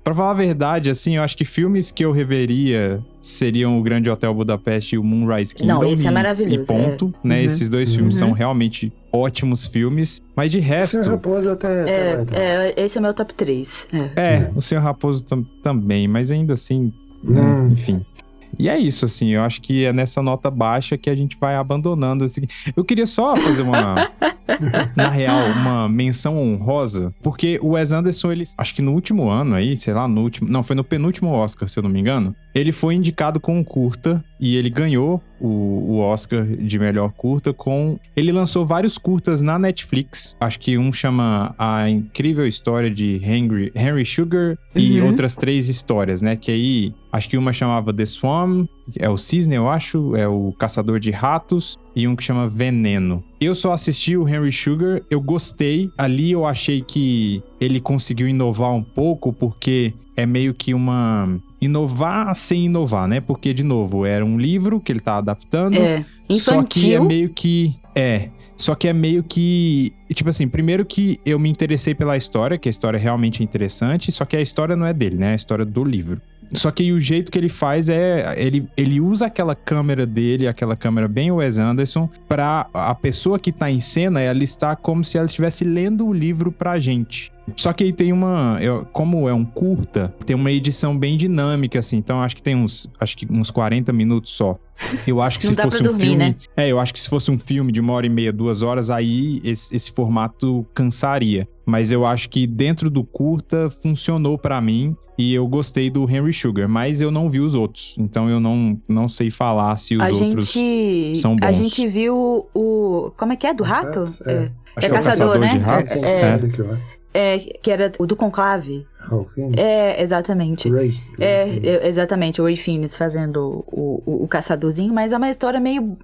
Pra falar a verdade, assim, eu acho que filmes que eu reveria seriam o Grande Hotel Budapeste e o Moonrise Kingdom. Não, esse é maravilhoso. E ponto, né? Uhum. Esses dois filmes são realmente ótimos filmes, mas de resto... O Senhor Raposo até esse é o meu top 3. O Senhor Raposo também, mas ainda assim, enfim... E é isso, assim, eu acho que é nessa nota baixa que a gente vai abandonando. Assim. Eu queria só fazer na real, uma menção honrosa, porque o Wes Anderson, ele, acho que no último ano aí, sei lá, foi no penúltimo Oscar, se eu não me engano, ele foi indicado com um curta e ele ganhou o Oscar de melhor curta ele lançou vários curtas na Netflix, acho que um chama A Incrível História de Henry Sugar e outras 3 histórias, né, que aí, acho que uma chamava The Swarm, é o Cisne, eu acho, é o Caçador de Ratos, e um que chama Veneno. Eu só assisti o Henry Sugar, eu gostei, ali eu achei que ele conseguiu inovar um pouco, porque é meio que inovar sem inovar, né? Porque, de novo, era um livro que ele tá adaptando. Infantil. Só que é meio que... Só que é meio que... Tipo assim, primeiro que eu me interessei pela história, que a história realmente é interessante, só que a história não é dele, né? É a história do livro. Só que aí o jeito que ele faz ele usa aquela câmera dele, aquela câmera bem Wes Anderson, pra a pessoa que tá em cena, ela está como se ela estivesse lendo o livro pra gente. Só que aí tem como é um curta, tem uma edição bem dinâmica, assim, então acho que tem uns 40 minutos só. Eu acho que se fosse um filme... Né? Eu acho que se fosse um filme de 1h30, 2 horas, aí esse formato cansaria. Mas eu acho que dentro do curta funcionou pra mim e eu gostei do Henry Sugar, mas eu não vi os outros. Então eu não sei falar se os outros são bons. A gente viu como é que é? Do rato? Acho que é o Caçador né? de Ratos. Que era o do Conclave. Exatamente. Exatamente, o Ray Fiennes fazendo o caçadorzinho, mas é uma história meio,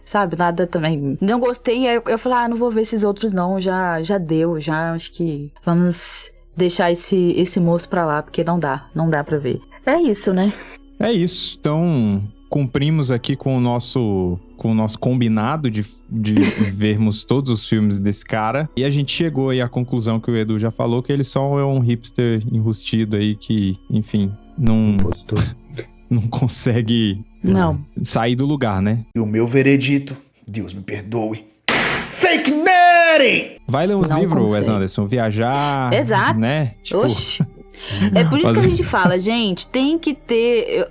sabe, nada também. Não gostei, aí eu falei, não vou ver esses outros não, já deu, acho que vamos deixar esse moço pra lá, porque não dá pra ver. É isso, né? É isso, então cumprimos aqui com o nosso combinado de vermos todos os filmes desse cara. E a gente chegou aí à conclusão que o Edu já falou, que ele só é um hipster enrustido aí que, enfim, não consegue sair do lugar, né? E o meu veredito, Deus me perdoe, Fake Nerd! Vai ler uns livros, Wes Anderson, viajar, exato, né? Tipo... Oxi. É por isso que a gente fala, gente, tem que ter,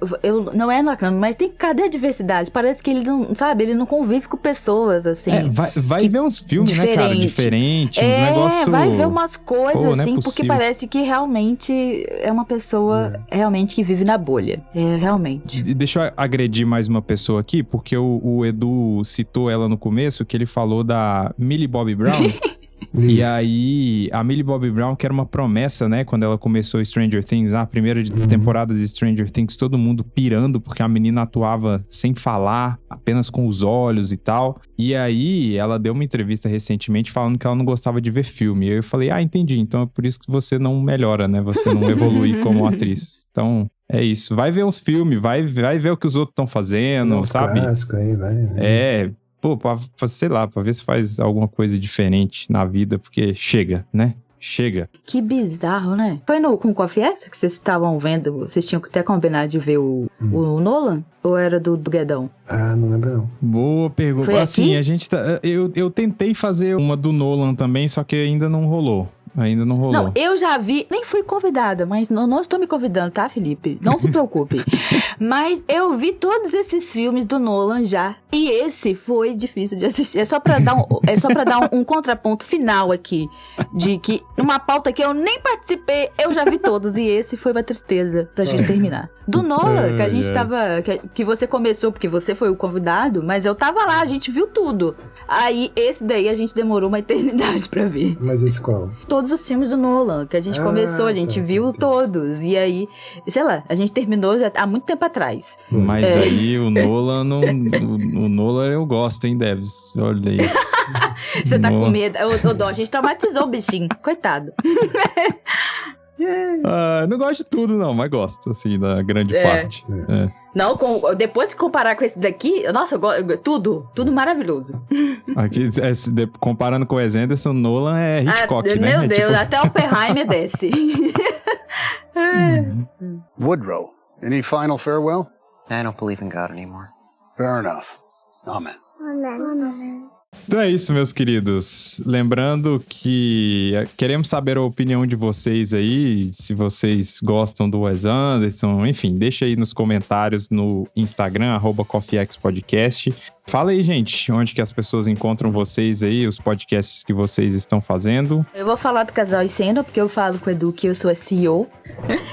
não é lacrando, mas tem, cadê a diversidade? Parece que ele não, sabe, ele não convive com pessoas, assim. Vai ver uns filmes, né, cara, diferentes, uns negócios... vai ver umas coisas, assim, não é porque parece que realmente é uma pessoa realmente que vive na bolha. Realmente. Deixa eu agredir mais uma pessoa aqui, porque o Edu citou ela no começo, que ele falou da Millie Bobby Brown. E aí, a Millie Bobby Brown, que era uma promessa, né? Quando ela começou Stranger Things, a primeira temporada de Stranger Things, todo mundo pirando, porque a menina atuava sem falar, apenas com os olhos e tal. E aí, ela deu uma entrevista recentemente falando que ela não gostava de ver filme. E eu falei, entendi, então é por isso que você não melhora, né? Você não evolui como atriz. Então... é isso, vai ver uns filmes, vai ver o que os outros estão fazendo, sabe? Aí, vai. Pô, sei lá, pra ver se faz alguma coisa diferente na vida, porque chega, né? Chega. Que bizarro, né? Foi com o Coffee X que vocês estavam vendo? Vocês tinham que até combinar de ver o Nolan? Ou era do Guedão? Ah, não lembro não. Boa pergunta. Foi Assim, aqui? a gente tá... Eu tentei fazer uma do Nolan também, só que ainda não rolou. Não, eu já vi, nem fui convidada, mas não estou me convidando, tá, Felipe? Não se preocupe. Mas eu vi todos esses filmes do Nolan já, e esse foi difícil de assistir. É só pra dar um contraponto final aqui, de que numa pauta que eu nem participei, eu já vi todos, e esse foi uma tristeza pra gente terminar. Do Nolan, que a gente tava, que você começou, porque você foi o convidado, mas eu tava lá, a gente viu tudo. Aí, esse daí a gente demorou uma eternidade pra ver. Mas esse qual? Todos os filmes do Nolan, que a gente começou, a gente viu todos. E aí, sei lá, a gente terminou já há muito tempo atrás. Mas aí o Nolan não... O Nolan eu gosto, hein, Debs? Olha aí. Você tá com medo? Ô, Dó, a gente traumatizou o bichinho. Coitado. Não gosto de tudo, não, mas gosto, assim, da grande parte. Não, depois que comparar com esse daqui, nossa, tudo maravilhoso. Aqui, comparando com o Wes Anderson, Nolan é Hitchcock, né? Meu Deus, tipo... até Oppenheimer desce. Woodrow, any final farewell? I don't believe in God anymore. Fair enough. Amen. Então é isso, meus queridos. Lembrando que queremos saber a opinião de vocês aí, se vocês gostam do Wes Anderson, enfim, deixa aí nos comentários no Instagram, @CoffeeXPodcast. Fala aí, gente, onde que as pessoas encontram vocês aí, os podcasts que vocês estão fazendo. Eu vou falar do Casal e Cena, porque eu falo com o Edu que eu sou a CEO.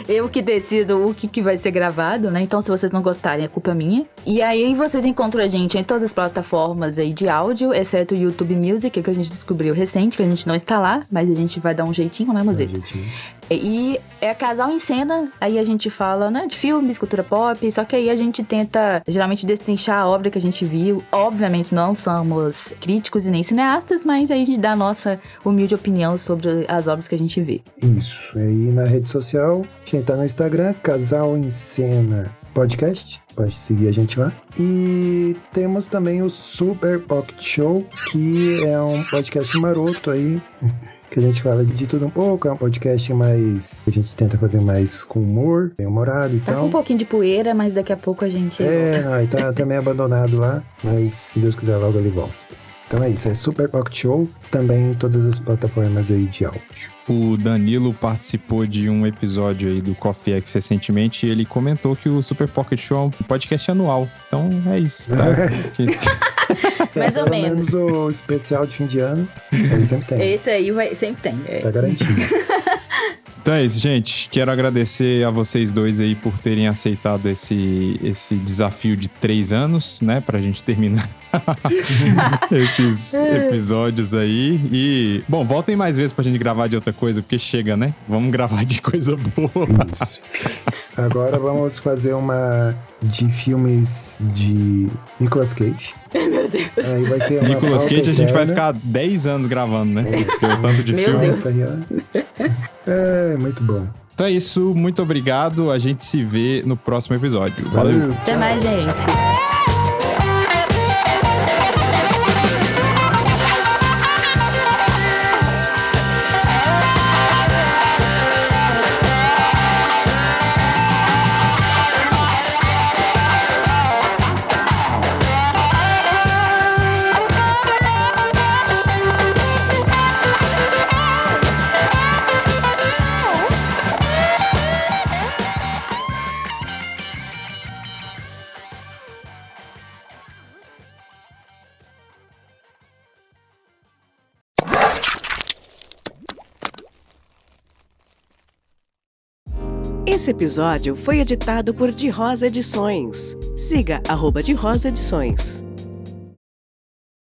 Eu que decido o que vai ser gravado, né? Então, se vocês não gostarem, é culpa minha. E aí, vocês encontram a gente em todas as plataformas aí de áudio, exceto o YouTube Music, que a gente descobriu recente, que a gente não está lá, mas a gente vai dar um jeitinho, né, Mozeta? E é Casal em Cena, aí a gente fala, né, de filmes, cultura pop, só que aí a gente tenta, geralmente, destrinchar a obra que a gente viu. Obviamente, não somos críticos e nem cineastas, mas aí a gente dá a nossa humilde opinião sobre as obras que a gente vê. Isso, aí na rede social, a gente tá no Instagram, Casal em Cena Podcast, pode seguir a gente lá. E temos também o Super Pocket Show, que é um podcast maroto aí, que a gente fala de tudo um pouco, é um podcast mais... A gente tenta fazer mais com humor, bem humorado e Tá tal. com um pouquinho de poeira, mas daqui a pouco a gente... Aí tá meio abandonado lá, mas se Deus quiser logo ele volta. Então é isso, é Super Pocket Show, também em todas as plataformas aí de áudio. O Danilo participou de um episódio aí do Coffee X recentemente e ele comentou que o Super Pocket Show é um podcast anual. Então é isso, tá? Mais ou pelo menos. O especial de fim de ano, ele sempre tem. Esse aí sempre tem. Tá garantido. Então é isso, gente. Quero agradecer a vocês dois aí por terem aceitado esse desafio de 3 anos, né? Pra gente terminar esses episódios aí. E, bom, voltem mais vezes pra gente gravar de outra coisa, porque chega, né? Vamos gravar de coisa boa. Isso. Agora vamos fazer uma de filmes de Nicolas Cage. Meu Deus. Aí vai ter uma Nicolas pauta Cage a gente vai eterna. ficar 10 anos gravando, né? Porque o tanto de Meu filme. Deus. É, muito bom. Então é isso, muito obrigado. A gente se vê no próximo episódio. Valeu. Até mais, gente. Esse episódio foi editado por De Rosa Edições. Siga @De Rosa Edições.